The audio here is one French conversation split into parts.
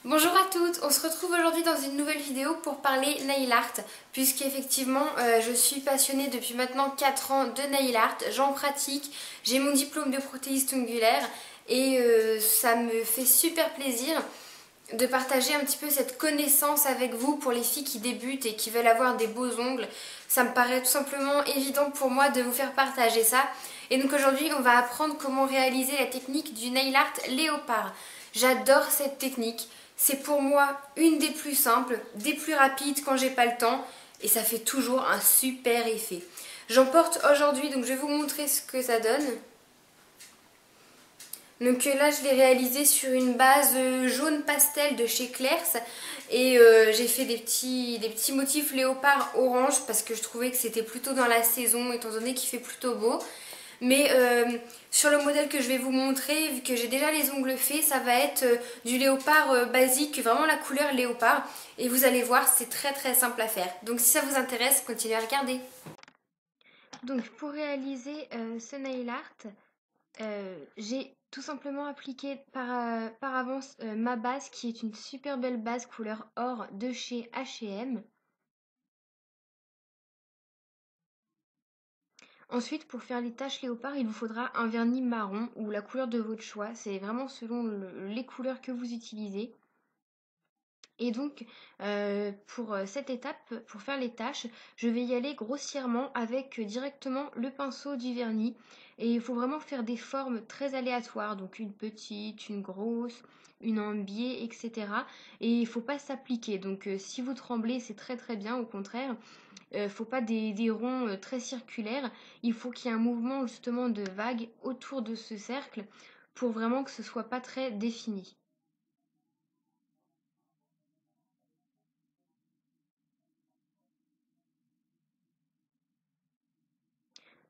Bonjour à toutes, on se retrouve aujourd'hui dans une nouvelle vidéo pour parler nail art puisqu'effectivement je suis passionnée depuis maintenant 4 ans de nail art, j'en pratique, j'ai mon diplôme de prothésiste ongulaire et ça me fait super plaisir de partager un petit peu cette connaissance avec vous pour les filles qui débutent et qui veulent avoir des beaux ongles. Ça me paraît tout simplement évident pour moi de vous faire partager ça. Et donc aujourd'hui on va apprendre comment réaliser la technique du nail art léopard. J'adore cette technique. C'est pour moi une des plus simples, des plus rapides quand j'ai pas le temps et ça fait toujours un super effet. J'en porte aujourd'hui donc je vais vous montrer ce que ça donne. Donc là je l'ai réalisé sur une base jaune pastel de chez Claire's et j'ai fait des petits motifs léopard orange parce que je trouvais que c'était plutôt dans la saison étant donné qu'il fait plutôt beau. Mais sur le modèle que je vais vous montrer, vu que j'ai déjà les ongles faits, ça va être du léopard basique, vraiment la couleur léopard. Et vous allez voir, c'est très très simple à faire. Donc si ça vous intéresse, continuez à regarder. Donc pour réaliser ce nail art, j'ai tout simplement appliqué par avance ma base qui est une super belle base couleur or de chez H&M. Ensuite, pour faire les taches léopard, il vous faudra un vernis marron ou la couleur de votre choix. C'est vraiment selon les couleurs que vous utilisez. Et donc, pour cette étape, pour faire les taches, je vais y aller grossièrement avec directement le pinceau du vernis. Et il faut vraiment faire des formes très aléatoires, donc une petite, une grosse, une en biais, etc. Et il ne faut pas s'appliquer. Donc, si vous tremblez, c'est très très bien, au contraire. Faut pas des ronds très circulaires. Il faut qu'il y ait un mouvement justement de vague autour de ce cercle pour vraiment que ce soit pas très défini.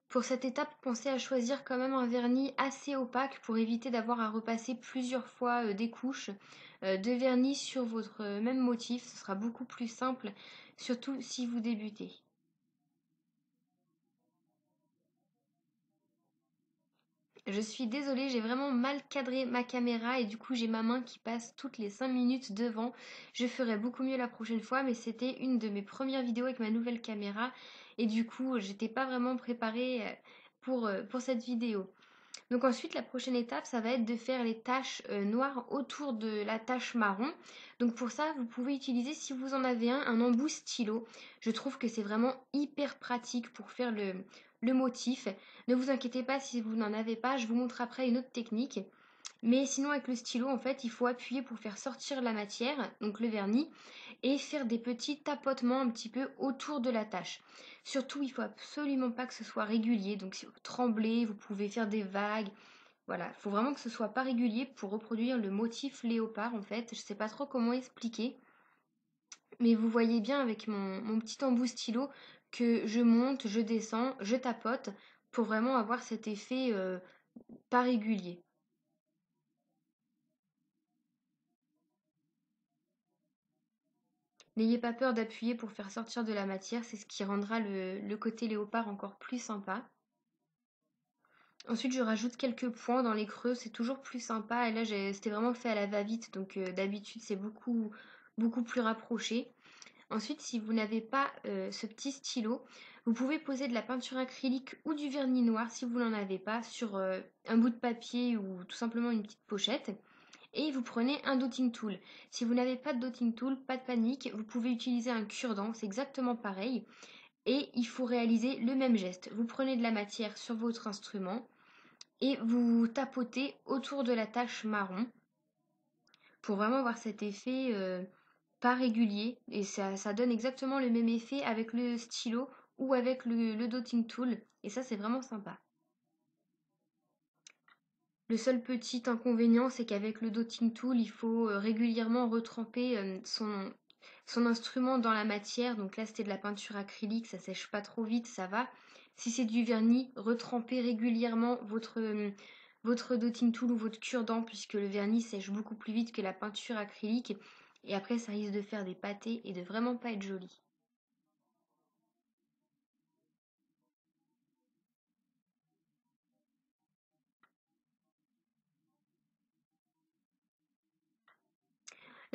Pour cette étape, pensez à choisir quand même un vernis assez opaque pour éviter d'avoir à repasser plusieurs fois des couches de vernis sur votre même motif. Ce sera beaucoup plus simple, surtout si vous débutez. Je suis désolée, j'ai vraiment mal cadré ma caméra et du coup j'ai ma main qui passe toutes les 5 minutes devant. Je ferai beaucoup mieux la prochaine fois, mais c'était une de mes premières vidéos avec ma nouvelle caméra et du coup j'étais pas vraiment préparée pour cette vidéo. Donc ensuite, la prochaine étape, ça va être de faire les taches noires autour de la tache marron. Donc pour ça, vous pouvez utiliser, si vous en avez un embout stylo. Je trouve que c'est vraiment hyper pratique pour faire le motif. Ne vous inquiétez pas si vous n'en avez pas, je vous montre après une autre technique. Mais sinon, avec le stylo, en fait, il faut appuyer pour faire sortir la matière, donc le vernis, et faire des petits tapotements un petit peu autour de la tâche. Surtout, il faut absolument pas que ce soit régulier. Donc, si vous tremblez, vous pouvez faire des vagues. Voilà, il faut vraiment que ce soit pas régulier pour reproduire le motif léopard, en fait. Je sais pas trop comment expliquer. Mais vous voyez bien avec mon petit embout stylo que je monte, je descends, je tapote pour vraiment avoir cet effet pas régulier. N'ayez pas peur d'appuyer pour faire sortir de la matière, c'est ce qui rendra le côté léopard encore plus sympa. Ensuite, je rajoute quelques points dans les creux, c'est toujours plus sympa. Et là, c'était vraiment fait à la va-vite, donc d'habitude, c'est beaucoup plus rapproché. Ensuite, si vous n'avez pas ce petit stylo, vous pouvez poser de la peinture acrylique ou du vernis noir si vous n'en avez pas sur un bout de papier ou tout simplement une petite pochette. Et vous prenez un dotting tool. Si vous n'avez pas de dotting tool, pas de panique, vous pouvez utiliser un cure-dent, c'est exactement pareil. Et il faut réaliser le même geste. Vous prenez de la matière sur votre instrument et vous tapotez autour de la tache marron pour vraiment avoir cet effet pas régulier. Et ça donne exactement le même effet avec le stylo ou avec le dotting tool. Et ça, c'est vraiment sympa. Le seul petit inconvénient, c'est qu'avec le dotting tool, il faut régulièrement retremper son instrument dans la matière. Donc là, c'était de la peinture acrylique, ça sèche pas trop vite, ça va. Si c'est du vernis, retrempez régulièrement votre dotting tool ou votre cure-dent, puisque le vernis sèche beaucoup plus vite que la peinture acrylique. Et après, ça risque de faire des pâtés et de vraiment pas être joli.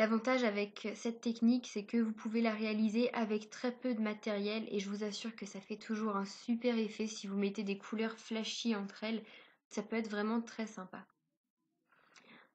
L'avantage avec cette technique, c'est que vous pouvez la réaliser avec très peu de matériel et je vous assure que ça fait toujours un super effet si vous mettez des couleurs flashy entre elles. Ça peut être vraiment très sympa.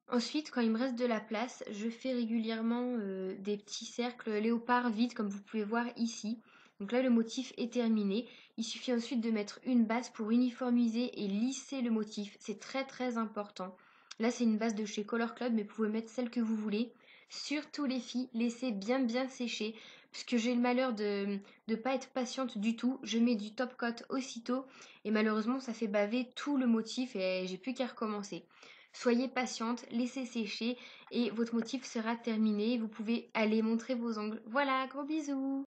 Ensuite, quand il me reste de la place, je fais régulièrement des petits cercles léopard vides comme vous pouvez voir ici. Donc là, le motif est terminé. Il suffit ensuite de mettre une base pour uniformiser et lisser le motif. C'est très très important. Là, c'est une base de chez Color Club, mais vous pouvez mettre celle que vous voulez. Surtout les filles, laissez bien sécher, puisque j'ai le malheur de ne pas être patiente du tout. Je mets du top coat aussitôt, et malheureusement, ça fait baver tout le motif et j'ai plus qu'à recommencer. Soyez patiente, laissez sécher et votre motif sera terminé. Vous pouvez aller montrer vos ongles. Voilà, gros bisous!